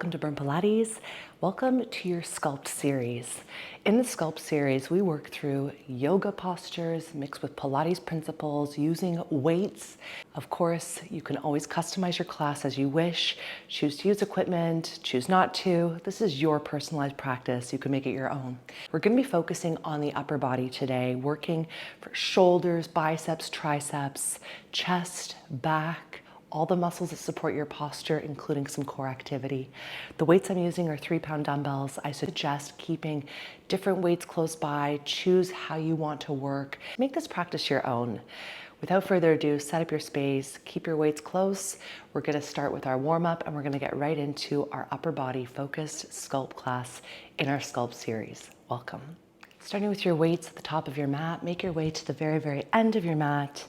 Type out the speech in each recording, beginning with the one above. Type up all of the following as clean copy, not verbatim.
welcome to Burn Pilates. Welcome to your Sculpt series. In the Sculpt series, we work through yoga postures mixed with Pilates principles using weights. Of course, you can always customize your class as you wish. Choose to use equipment, choose not to. This is your personalized practice. You can make it your own. We're going to be focusing on the upper body today, working for shoulders, biceps, triceps, chest, back, all the muscles that support your posture, including some core activity. The weights I'm using are 3-pound dumbbells. I suggest keeping different weights close by. Choose how you want to work. Make this practice your own. Without further ado, set up your space, keep your weights close. We're gonna start with our warm-up and we're gonna get right into our upper body focused Sculpt class in our Sculpt series. Welcome. Starting with your weights at the top of your mat, make your way to the very, very end of your mat.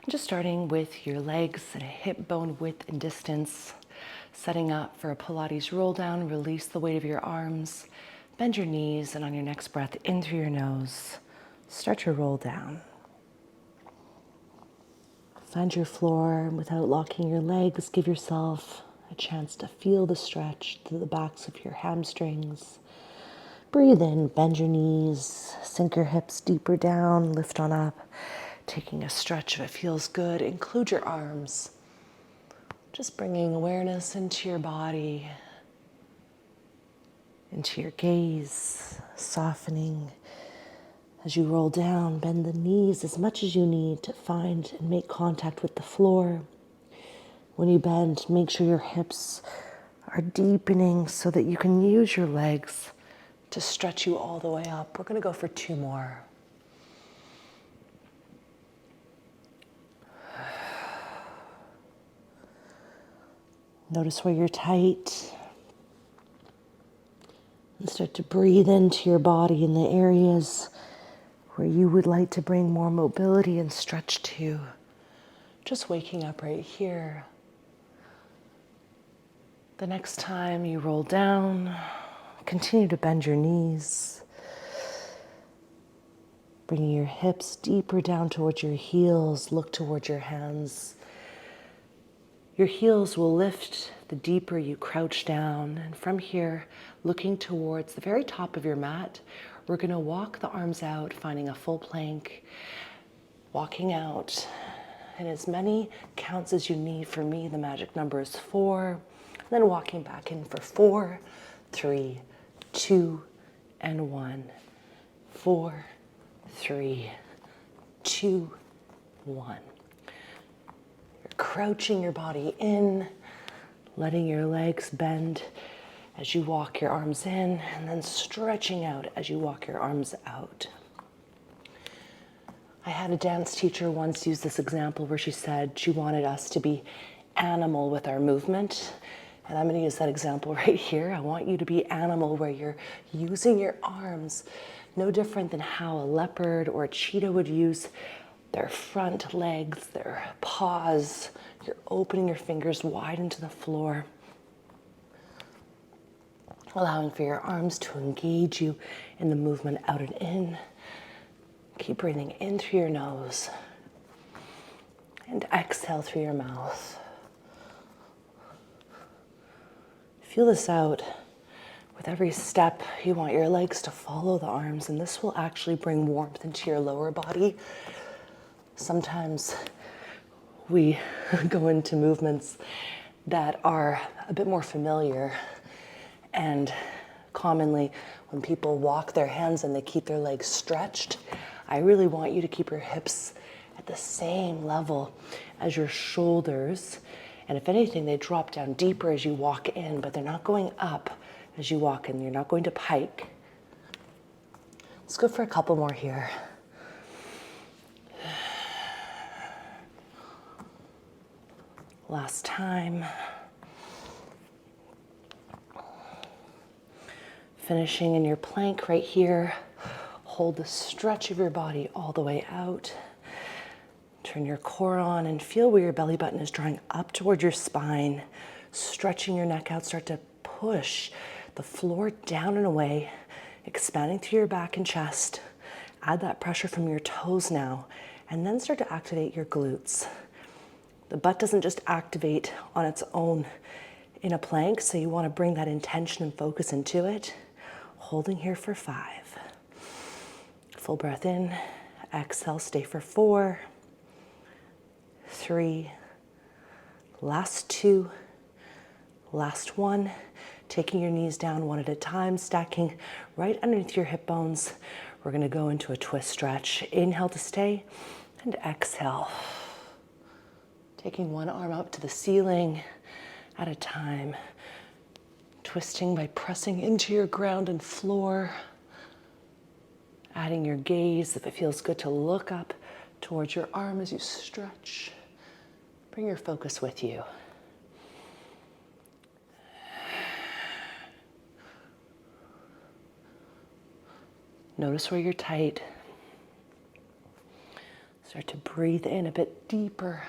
Just starting with your legs at a hip bone width and distance, setting up for a Pilates roll down. Release the weight of your arms, bend your knees, and on your next breath in through your nose, start to roll down. Find your floor without locking your legs. Give yourself a chance to feel the stretch through the backs of your hamstrings. Breathe in, bend your knees, sink your hips deeper down, lift on up. Taking a stretch if it feels good. Include your arms. Just bringing awareness into your body, into your gaze, softening. As you roll down, bend the knees as much as you need to find and make contact with the floor. When you bend, make sure your hips are deepening so that you can use your legs to stretch you all the way up. We're going to go for 2 more. Notice where you're tight and start to breathe into your body in the areas where you would like to bring more mobility and stretch to. Just waking up right here. The next time you roll down, continue to bend your knees, bringing your hips deeper down towards your heels. Look towards your hands. Your heels will lift the deeper you crouch down. And from here, looking towards the very top of your mat, we're going to walk the arms out, finding a full plank, walking out. And as many counts as you need. For me, the magic number is 4. And then walking back in for 4, 3, 2, and 1. 4, 3, 2, 1. Crouching your body in, letting your legs bend as you walk your arms in, and then stretching out as you walk your arms out. I had a dance teacher once use this example where she said she wanted us to be animal with our movement. And I'm going to use that example right here. I want you to be animal where you're using your arms no different than how a leopard or a cheetah would use their front legs, their paws. You're opening your fingers wide into the floor, allowing for your arms to engage you in the movement out and in. Keep breathing in through your nose and exhale through your mouth. Feel this out. With every step, you want your legs to follow the arms, and this will actually bring warmth into your lower body. Sometimes we go into movements that are a bit more familiar, and commonly when people walk their hands and they keep their legs stretched, I really want you to keep your hips at the same level as your shoulders, and if anything, they drop down deeper as you walk in, but they're not going up as you walk in. You're not going to pike. Let's go for a couple more here. Last time. Finishing in your plank right here. Hold the stretch of your body all the way out. Turn your core on and feel where your belly button is drawing up towards your spine. Stretching your neck out. Start to push the floor down and away, expanding through your back and chest. Add that pressure from your toes now, and then start to activate your glutes. The butt doesn't just activate on its own. in a plank, so you want to bring that intention and focus into it. Holding here for 5. Full breath in, exhale, stay for 4, 3, last 2, last 1. Taking your knees down one at a time, stacking right underneath your hip bones. We're gonna go into a twist stretch. Inhale to stay, and exhale. Taking one arm up to the ceiling at a time. Twisting by pressing into your ground and floor. Adding your gaze, if it feels good, to look up towards your arm as you stretch. Bring your focus with you. Notice where you're tight. Start to breathe in a bit deeper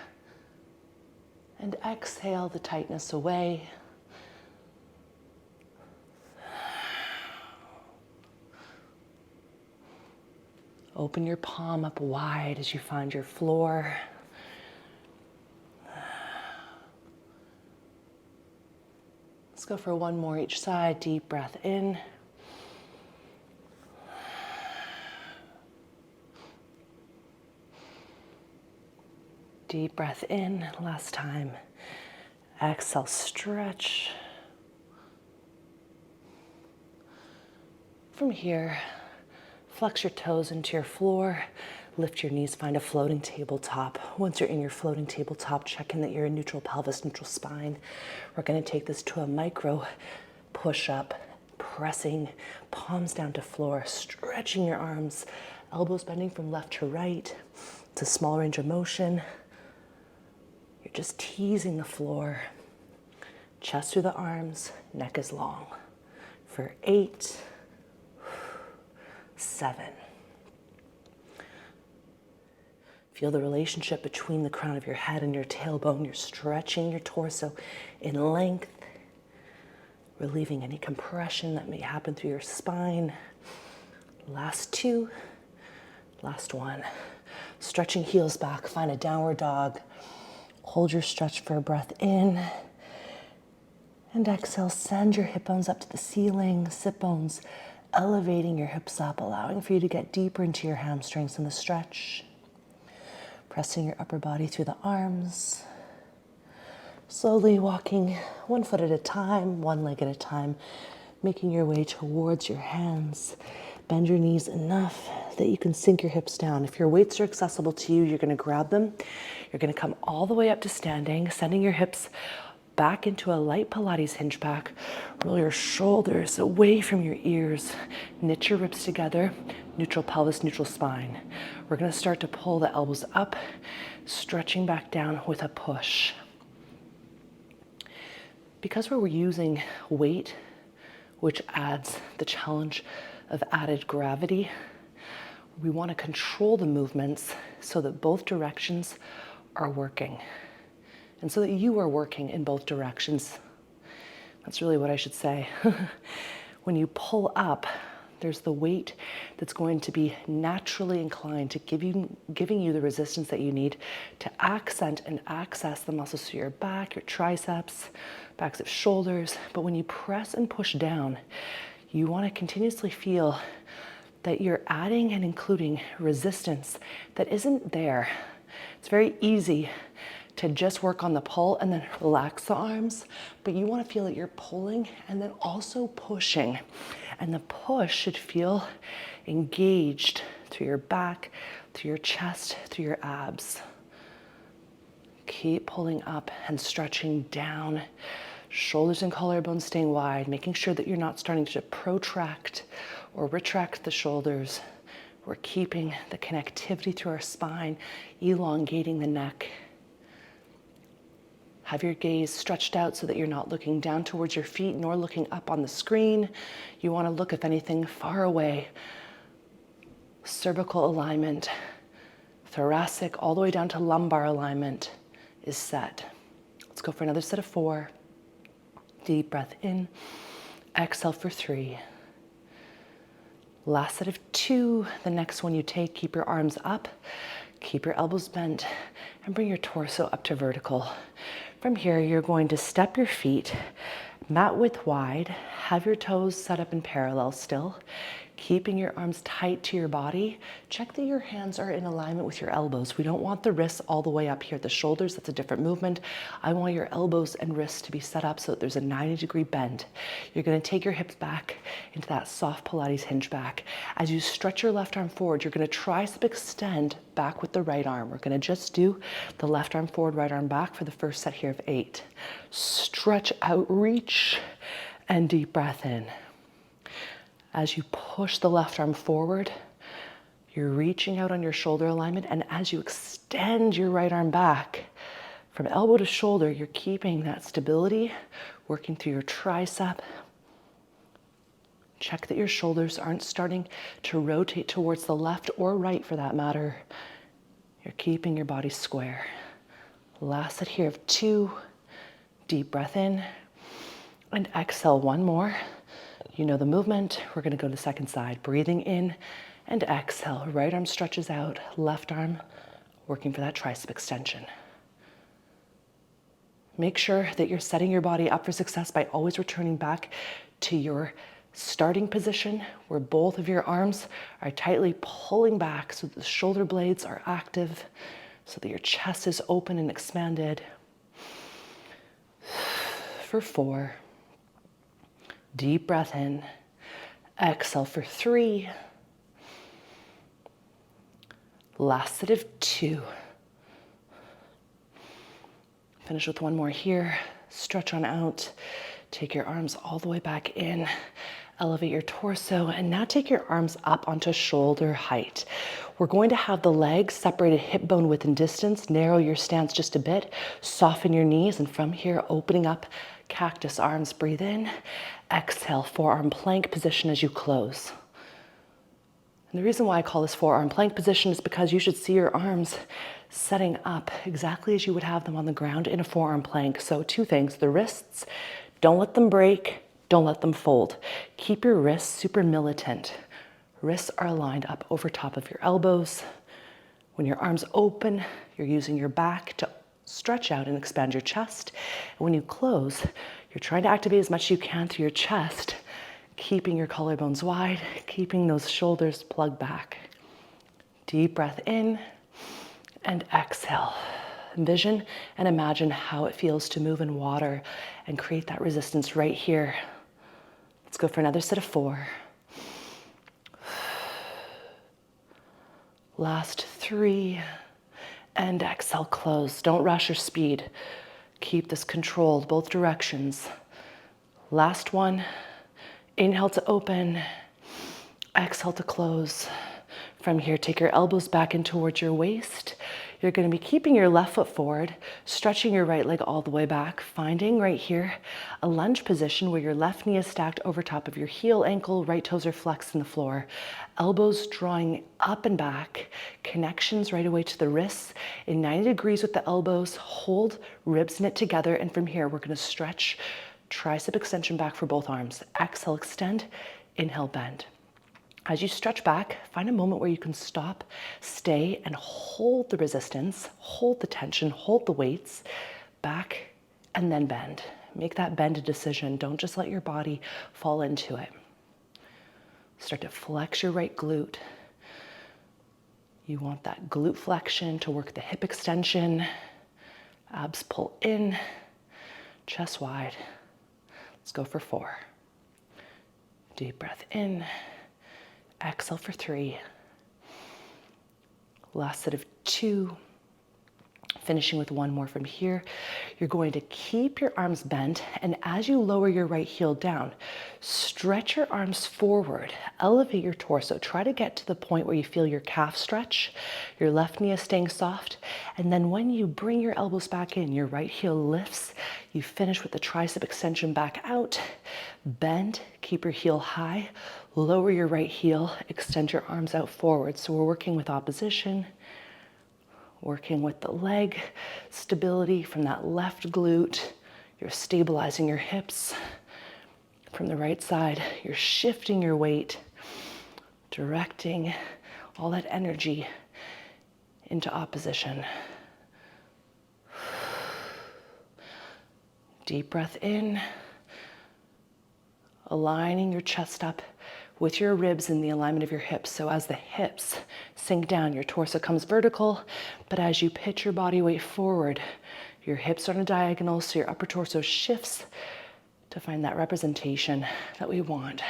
and exhale the tightness away. Open your palm up wide as you find your floor. Let's go for one more each side. Deep breath in. Deep breath in, last time. Exhale, stretch. From here, flex your toes into your floor, lift your knees, find a floating tabletop. Once you're in your floating tabletop, check in that you're in neutral pelvis, neutral spine. We're gonna take this to a micro push-up, pressing palms down to floor, stretching your arms, elbows bending from left to right. It's a small range of motion. You're just teasing the floor. Chest through the arms, neck is long. For 8, 7. Feel the relationship between the crown of your head and your tailbone. You're stretching your torso in length, relieving any compression that may happen through your spine. Last 2, last 1. Stretching heels back, find a downward dog. Hold your stretch for a breath in. And exhale, send your hip bones up to the ceiling, sit bones elevating your hips up, allowing for you to get deeper into your hamstrings in the stretch. Pressing your upper body through the arms. Slowly walking one foot at a time, one leg at a time, making your way towards your hands. Bend your knees enough that you can sink your hips down. If your weights are accessible to you, you're gonna grab them. You're gonna come all the way up to standing, sending your hips back into a light Pilates hinge back. Roll your shoulders away from your ears. Knit your ribs together. Neutral pelvis, neutral spine. We're gonna start to pull the elbows up, stretching back down with a push. Because we're using weight, which adds the challenge of added gravity, we want to control the movements so that both directions are working and so that you are working in both directions. That's really what I should say. When you pull up, there's the weight that's going to be naturally inclined to giving you the resistance that you need to accent and access the muscles to your back, your triceps, backs of shoulders. But when you press and push down, you want to continuously feel that you're adding and including resistance that isn't there. It's very easy to just work on the pull and then relax the arms, but you want to feel that you're pulling and then also pushing. And the push should feel engaged through your back, through your chest, through your abs. Keep pulling up and stretching down. Shoulders and collarbones staying wide, making sure that you're not starting to protract or retract the shoulders. We're keeping the connectivity through our spine, elongating the neck. Have your gaze stretched out so that you're not looking down towards your feet nor looking up on the screen. You want to look, if anything, far away. Cervical alignment, thoracic, all the way down to lumbar alignment is set. Let's go for another set of 4. Deep breath in, exhale for 3. Last set of 2. The next one you take, keep your arms up, keep your elbows bent, and bring your torso up to vertical. From here, you're going to step your feet mat width wide, have your toes set up in parallel still, keeping your arms tight to your body. Check that your hands are in alignment with your elbows. We don't want the wrists all the way up here at the shoulders. That's a different movement. I want your elbows and wrists to be set up so that there's a 90-degree bend. You're going to take your hips back into that soft Pilates hinge back. As you stretch your left arm forward, you're going to tricep extend back with the right arm. We're going to just do the left arm forward, right arm back for the first set here of 8. Stretch out, reach, and deep breath in. As you push the left arm forward, you're reaching out on your shoulder alignment, and as you extend your right arm back from elbow to shoulder, you're keeping that stability, working through your tricep. Check that your shoulders aren't starting to rotate towards the left or right for that matter. You're keeping your body square. Last set here of 2. Deep breath in and exhale 1 more. You know the movement. We're going to go to the second side. Breathing in and exhale. Right arm stretches out, left arm working for that tricep extension. Make sure that you're setting your body up for success by always returning back to your starting position where both of your arms are tightly pulling back so that the shoulder blades are active, so that your chest is open and expanded. For 4. Deep breath in. Exhale for 3. Last set of 2. Finish with 1 more here. Stretch on out. Take your arms all the way back in. Elevate your torso, and now take your arms up onto shoulder height. We're going to have the legs separated hip bone width and distance. Narrow your stance just a bit. Soften your knees, and from here, opening up cactus arms. Breathe in. Exhale, forearm plank position as you close. And the reason why I call this forearm plank position is because you should see your arms setting up exactly as you would have them on the ground in a forearm plank. So 2 things, the wrists, don't let them break. Don't let them fold. Keep your wrists super militant. Wrists are aligned up over top of your elbows. When your arms open, you're using your back to stretch out and expand your chest. And when you close, you're trying to activate as much as you can through your chest, keeping your collarbones wide, keeping those shoulders plugged back. Deep breath in and exhale. Envision and imagine how it feels to move in water and create that resistance right here. Let's go for another set of 4. Last 3. And exhale, close. Don't rush your speed. Keep this controlled, both directions. Last 1. Inhale to open. Exhale to close. From here, take your elbows back in towards your waist. You're going to be keeping your left foot forward, stretching your right leg all the way back, finding right here a lunge position where your left knee is stacked over top of your heel, ankle, right toes are flexed in the floor. Elbows drawing up and back, connections right away to the wrists in 90 degrees with the elbows. Hold, ribs knit together, and from here, we're going to stretch tricep extension back for both arms. Exhale, extend, inhale, bend. As you stretch back, find a moment where you can stop, stay, and hold the resistance, hold the tension, hold the weights, back, and then bend. Make that bend a decision. Don't just let your body fall into it. Start to flex your right glute. You want that glute flexion to work the hip extension. Abs pull in, chest wide. Let's go for 4. Deep breath in. Exhale for 3. Last set of 2. Finishing with 1 more from here. You're going to keep your arms bent, and as you lower your right heel down, stretch your arms forward, elevate your torso. Try to get to the point where you feel your calf stretch. Your left knee is staying soft, and then when you bring your elbows back in, your right heel lifts. You finish with the tricep extension back out. Bend, keep your heel high, lower your right heel, extend your arms out forward. So we're working with opposition, working with the leg stability from that left glute. You're stabilizing your hips. From the right side, you're shifting your weight, directing all that energy into opposition. Deep breath in, aligning your chest up with your ribs in the alignment of your hips. So as the hips sink down, your torso comes vertical, but as you pitch your body weight forward, your hips are on a diagonal, so your upper torso shifts to find that representation that we want.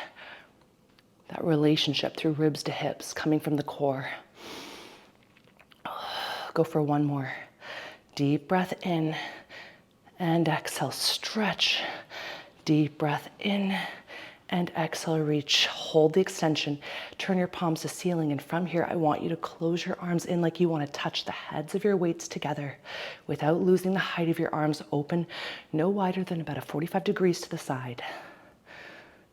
That relationship through ribs to hips coming from the core. Go for one more. Deep breath in and exhale, stretch. Deep breath in and exhale, reach. Hold the extension. Turn your palms to ceiling, and from here, I want you to close your arms in like you want to touch the heads of your weights together without losing the height of your arms open, no wider than about a 45 degrees to the side.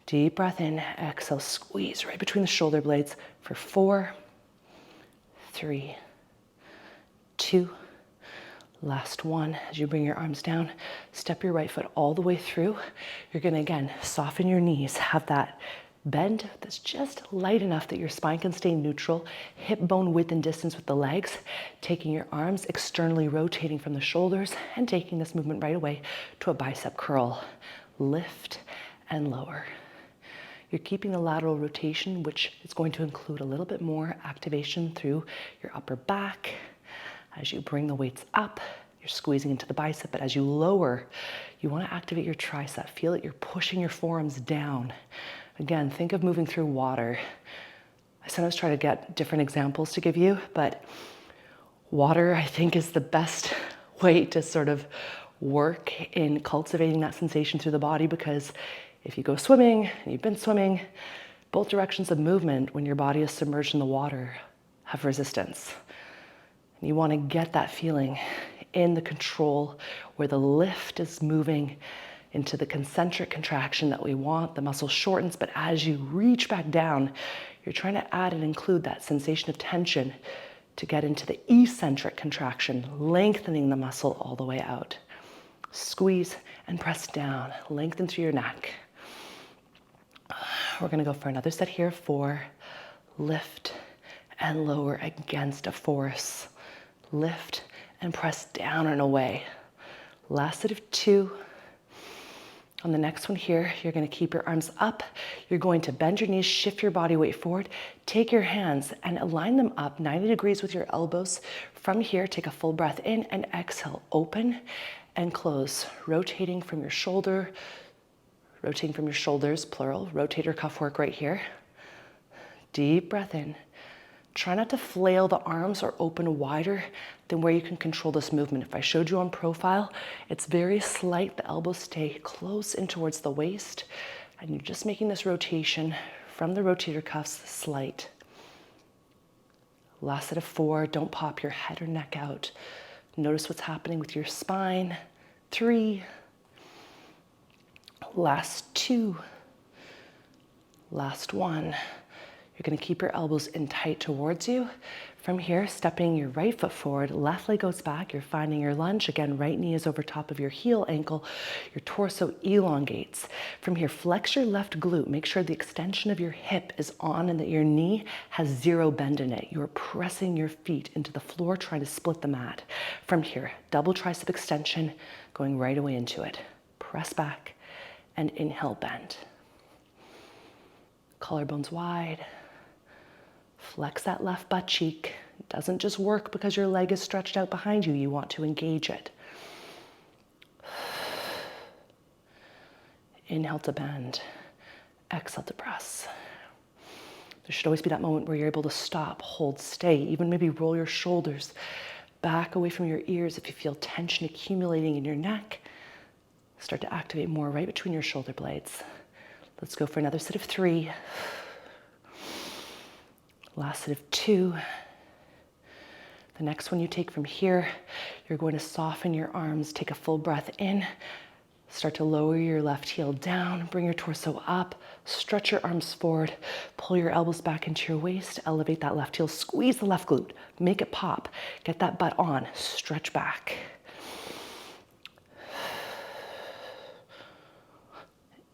Deep breath in, exhale, squeeze right between the shoulder blades for 4, 3, 2, last one. As you bring your arms down, step your right foot all the way through. You're gonna, again, soften your knees, have that bend that's just light enough that your spine can stay neutral, hip bone width and distance with the legs, taking your arms externally rotating from the shoulders and taking this movement right away to a bicep curl. Lift and lower. You're keeping the lateral rotation, which is going to include a little bit more activation through your upper back. As you bring the weights up, you're squeezing into the bicep, but as you lower, you want to activate your tricep. Feel that you're pushing your forearms down. Again, think of moving through water. I sometimes try to get different examples to give you, but water, I think, is the best way to sort of work in cultivating that sensation through the body, because if you go swimming, and you've been swimming, both directions of movement when your body is submerged in the water have resistance. And you want to get that feeling in the control where the lift is moving into the concentric contraction that we want. The muscle shortens, but as you reach back down, you're trying to add and include that sensation of tension to get into the eccentric contraction, lengthening the muscle all the way out. Squeeze and press down, lengthen through your neck. We're gonna go for another set here. 4, lift and lower against a force. Lift and press down and away. Last set of 2. On the next one here, you're gonna keep your arms up. You're going to bend your knees, shift your body weight forward. Take your hands and align them up 90 degrees with your elbows. From here, take a full breath in and exhale. Open and close, rotating from your shoulder, rotating from your shoulders, plural. Rotate your cuff work right here. Deep breath in. Try not to flail the arms or open wider than where you can control this movement. If I showed you on profile, it's very slight. The elbows stay close in towards the waist, and you're just making this rotation from the rotator cuffs slight. Last set of 4, don't pop your head or neck out. Notice what's happening with your spine. 3, last 2, last 1. You're gonna keep your elbows in tight towards you. From here, stepping your right foot forward, left leg goes back, you're finding your lunge. Again, right knee is over top of your heel ankle, your torso elongates. From here, flex your left glute. Make sure the extension of your hip is on and that your knee has 0 bend in it. You're pressing your feet into the floor, trying to split the mat. From here, double tricep extension, going right away into it. Press back and inhale, bend. Collarbones wide. Flex that left butt cheek. It doesn't just work because your leg is stretched out behind you. You want to engage it. Inhale to bend. Exhale to press. There should always be that moment where you're able to stop, hold, stay, even maybe roll your shoulders back away from your ears if you feel tension accumulating in your neck. Start to activate more right between your shoulder blades. Let's go for another set of 3. Last set of 2. The next one you take from here, you're going to soften your arms, take a full breath in, start to lower your left heel down, bring your torso up, stretch your arms forward, pull your elbows back into your waist, elevate that left heel, squeeze the left glute, make it pop, get that butt on, stretch back.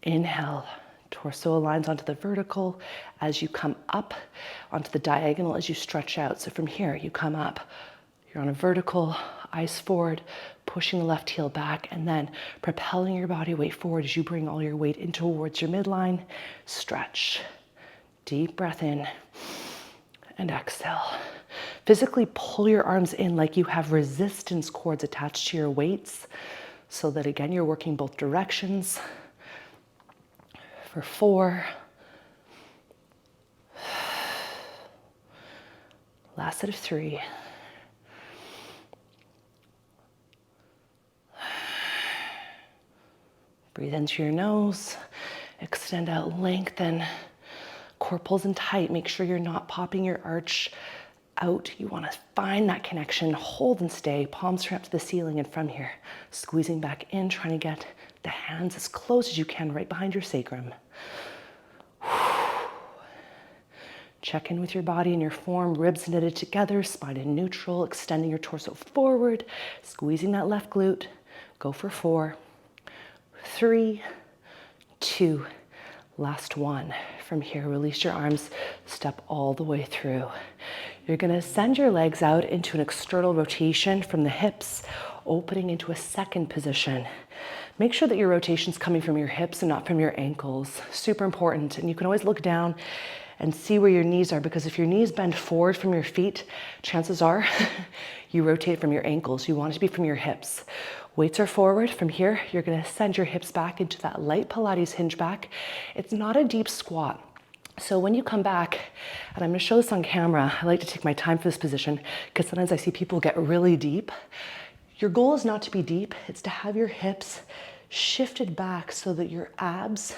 Inhale. Torso aligns onto the vertical as you come up, onto the diagonal as you stretch out. So from here, you come up, you're on a vertical, eyes forward, pushing the left heel back, and then propelling your body weight forward as you bring all your weight in towards your midline. Stretch. Deep breath in and exhale. Physically pull your arms in like you have resistance cords attached to your weights so that, again, you're working both directions. For 4. Last set of 3. Breathe into your nose, extend out, lengthen. Core pulls in tight. Make sure you're not popping your arch out. You want to find that connection, hold and stay. Palms turn up to the ceiling, and from here, squeezing back in, trying to get the hands as close as you can right behind your sacrum. Check in with your body and your form, ribs knitted together, spine in neutral, extending your torso forward, squeezing that left glute. Go for 4, 3, 2, last 1. From here, release your arms, step all the way through. You're gonna send your legs out into an external rotation from the hips, opening into a second position. Make sure that your rotation's coming from your hips and not from your ankles. Super important. And you can always look down and see where your knees are, because if your knees bend forward from your feet, chances are you rotate from your ankles. You want it to be from your hips. Weights are forward. From here, you're gonna send your hips back into that light Pilates hinge back. It's not a deep squat. So when you come back, and I'm gonna show this on camera, I like to take my time for this position because sometimes I see people get really deep. Your goal is not to be deep, it's to have your hips shifted back so that your abs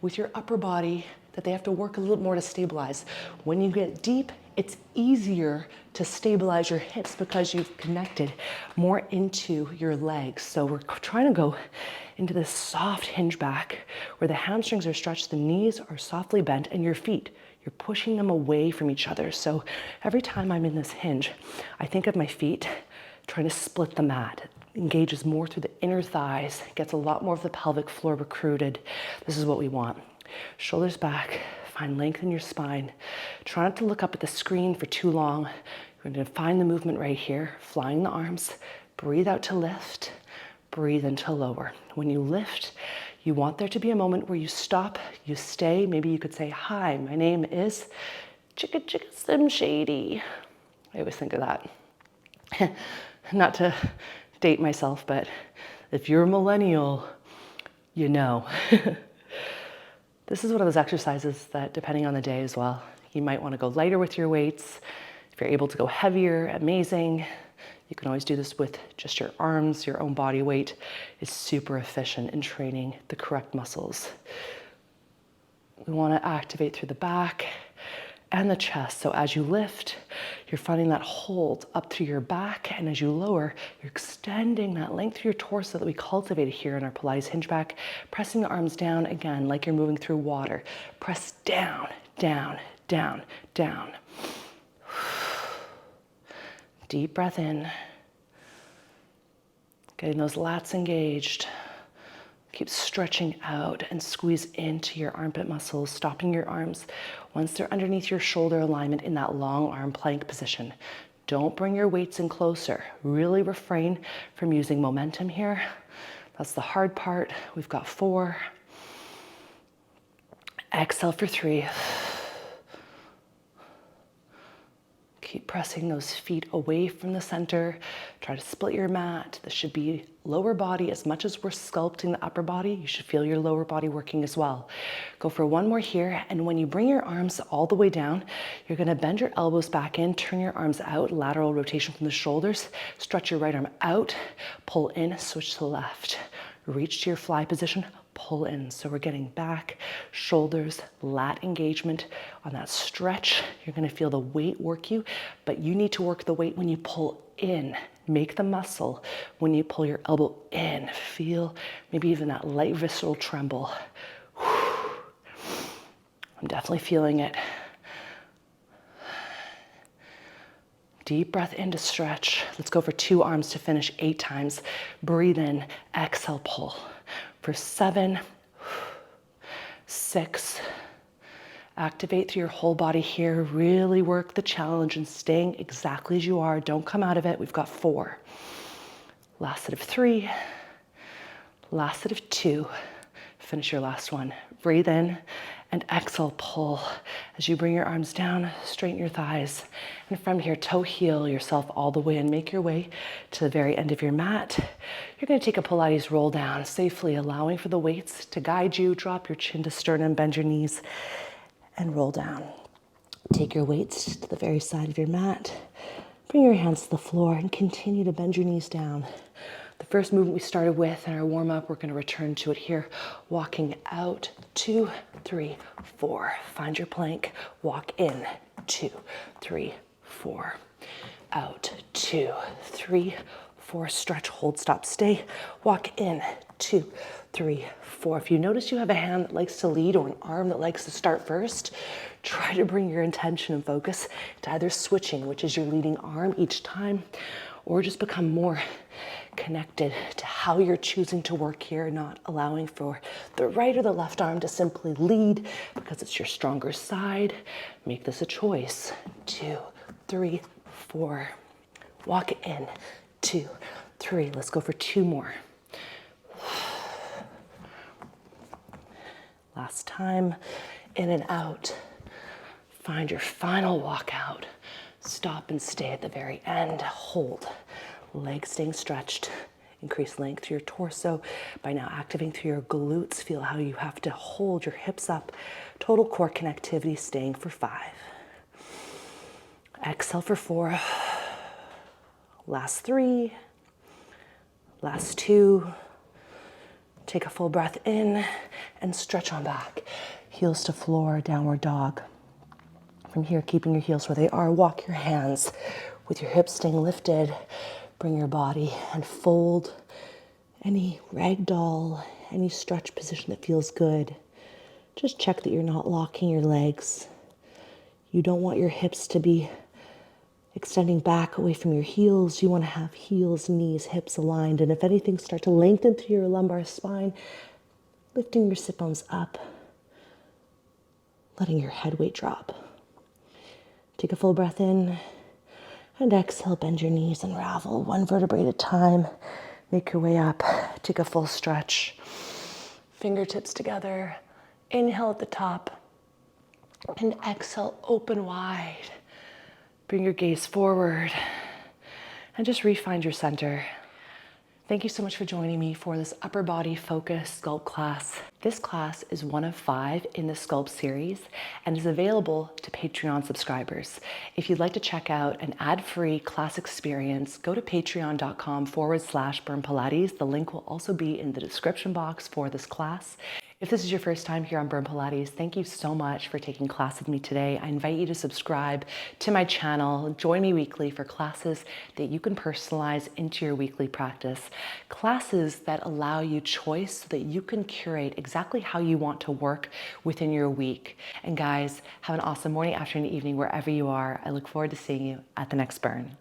with your upper body, that they have to work a little more to stabilize. When you get deep, it's easier to stabilize your hips because you've connected more into your legs. So we're trying to go into this soft hinge back where the hamstrings are stretched, the knees are softly bent, and your feet, you're pushing them away from each other. So every time I'm in this hinge, I think of my feet trying to split the mat. It engages more through the inner thighs, gets a lot more of the pelvic floor recruited. This is what we want. Shoulders back, find length in your spine. Try not to look up at the screen for too long. You're going to find the movement right here, flying the arms. Breathe out to lift, breathe in to lower. When you lift, you want there to be a moment where you stop, you stay. Maybe you could say, "Hi, my name is Chicka Chicka Slim Shady." I always think of that. Not to date myself, but if you're a millennial, you know. This is one of those exercises that, depending on the day as well, you might want to go lighter with your weights. If you're able to go heavier, amazing. You can always do this with just your arms. Your own body weight is super efficient in training the correct muscles. We want to activate through the back and the chest. So as you lift, you're finding that hold up through your back, and as you lower, you're extending that length through your torso that we cultivated here in our Pilates hinge back, pressing the arms down again like you're moving through water. Press down, down, down, down. Deep breath in. Getting those lats engaged. Keep stretching out and squeeze into your armpit muscles, stopping your arms once they're underneath your shoulder alignment in that long arm plank position. Don't bring your weights in closer. Really refrain from using momentum here. That's the hard part. We've got 4. Exhale for 3. Keep pressing those feet away from the center. Try to split your mat. This should be lower body. As much as we're sculpting the upper body, you should feel your lower body working as well. Go for one more here. And when you bring your arms all the way down, you're gonna bend your elbows back in, turn your arms out, lateral rotation from the shoulders, stretch your right arm out, pull in, switch to the left. Reach to your fly position, pull in. So we're getting back, shoulders, lat engagement. On that stretch, you're gonna feel the weight work you, but you need to work the weight when you pull in. Make the muscle when you pull your elbow in. Feel maybe even that light visceral tremble. I'm definitely feeling it. Deep breath in to stretch. Let's go for 2 arms to finish 8 times. Breathe in, exhale, pull. For 7, 6, activate through your whole body here. Really work the challenge and staying exactly as you are. Don't come out of it. We've got 4, Last set of 3, last set of 2. Finish your last one. Breathe in and exhale, pull. As you bring your arms down, straighten your thighs. And from here, toe heel yourself all the way and make your way to the very end of your mat. You're gonna take a Pilates roll down, safely allowing for the weights to guide you. Drop your chin to sternum, bend your knees, and roll down. Take your weights to the very side of your mat. Bring your hands to the floor and continue to bend your knees down. The first movement we started with in our warm-up, we're going to return to it here. Walking out, 2, 3, 4. Find your plank. Walk in, 2, 3, 4. Out, 2, 3, 4. Stretch, hold, stop, stay. Walk in, 2, 3, 4. If you notice you have a hand that likes to lead or an arm that likes to start first, try to bring your intention and focus to either switching, which is your leading arm each time, or just become more connected to how you're choosing to work here, not allowing for the right or the left arm to simply lead because it's your stronger side. Make this a choice. 2, 3, 4. Walk in. 2, 3. Let's go for 2 more. Last time. In and out. Find your final walk out. Stop and stay at the very end. Hold. Legs staying stretched. Increase length to your torso by now activating through your glutes. Feel how you have to hold your hips up. Total core connectivity staying for 5. Exhale for 4. Last 3. Last 2. Take a full breath in and stretch on back. Heels to floor, downward dog. From here, keeping your heels where they are, walk your hands with your hips staying lifted. Bring your body and fold any ragdoll, any stretch position that feels good. Just check that you're not locking your legs. You don't want your hips to be extending back away from your heels. You want to have heels, knees, hips aligned. And if anything, start to lengthen through your lumbar spine, lifting your sit bones up, letting your head weight drop. Take a full breath in and exhale, bend your knees, unravel 1 vertebrae at a time. Make your way up, take a full stretch. Fingertips together, inhale at the top, and exhale, open wide. Bring your gaze forward, and just re-find your center. Thank you so much for joining me for this upper body focused sculpt class. This class is one of 5 in the Sculpt series and is available to Patreon subscribers. If you'd like to check out an ad-free class experience, go to patreon.com/Burn Pilates. The link will also be in the description box for this class. If this is your first time here on Burn Pilates, thank you so much for taking class with me today. I invite you to subscribe to my channel. Join me weekly for classes that you can personalize into your weekly practice. Classes that allow you choice so that you can curate exactly how you want to work within your week. And guys, have an awesome morning, afternoon, evening, wherever you are. I look forward to seeing you at the next burn.